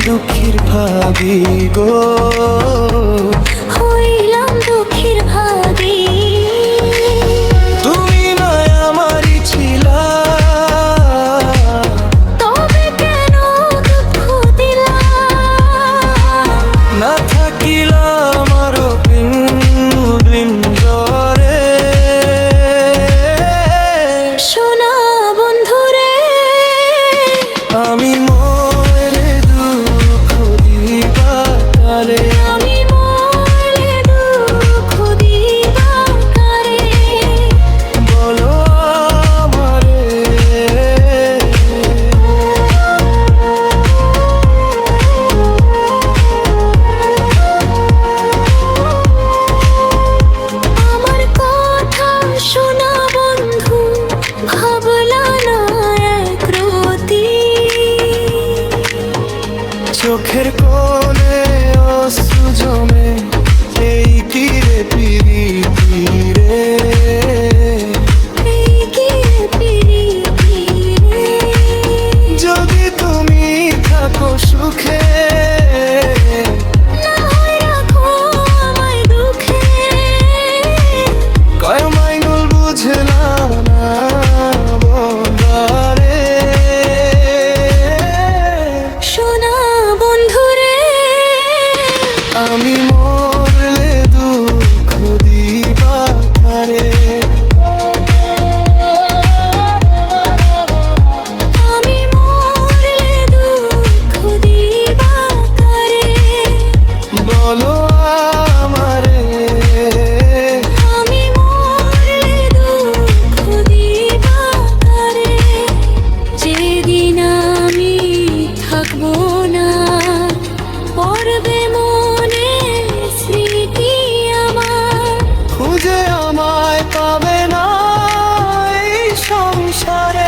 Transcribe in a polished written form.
দুঃখীর ভাগী গো, হইলাম দুঃখীর ভাগী। তুমি নয় আমারই ছিলা, তবে কেন দুঃখ দিলা? না থাকিলাম আরো বৃন্দরে। সোনা বন্ধুরে, আমি মরে দুঃখ দিবা তারে, আমি মরলে দুঃখ দিবা কারে? বলো আমারে। আমার কথা শোনা বন্ধু, ভাবলা না একরতি। চোখের কোণে অশ্রু জমে, এই কি রে প্রীতি রে। এই কি প্রীতি রে? যদি তুমি থাকো সুখে, না হয় রাখো আমায় দুঃখে। কয় মাইনুল বুঝলাম না বন্দারে। সোনা বন্ধুরে, আমি মরলে দুঃখ দিবা তারে, আমি মরলে দুঃখ দিবা কারে? বলো আমারে। আমি মরলে দুঃখ দিবা কারে? যেদিন আমি থাকবো না, পড়বে মনে স্মৃতি আমার। খুঁজে আমায় পাবে না এই সংসারে।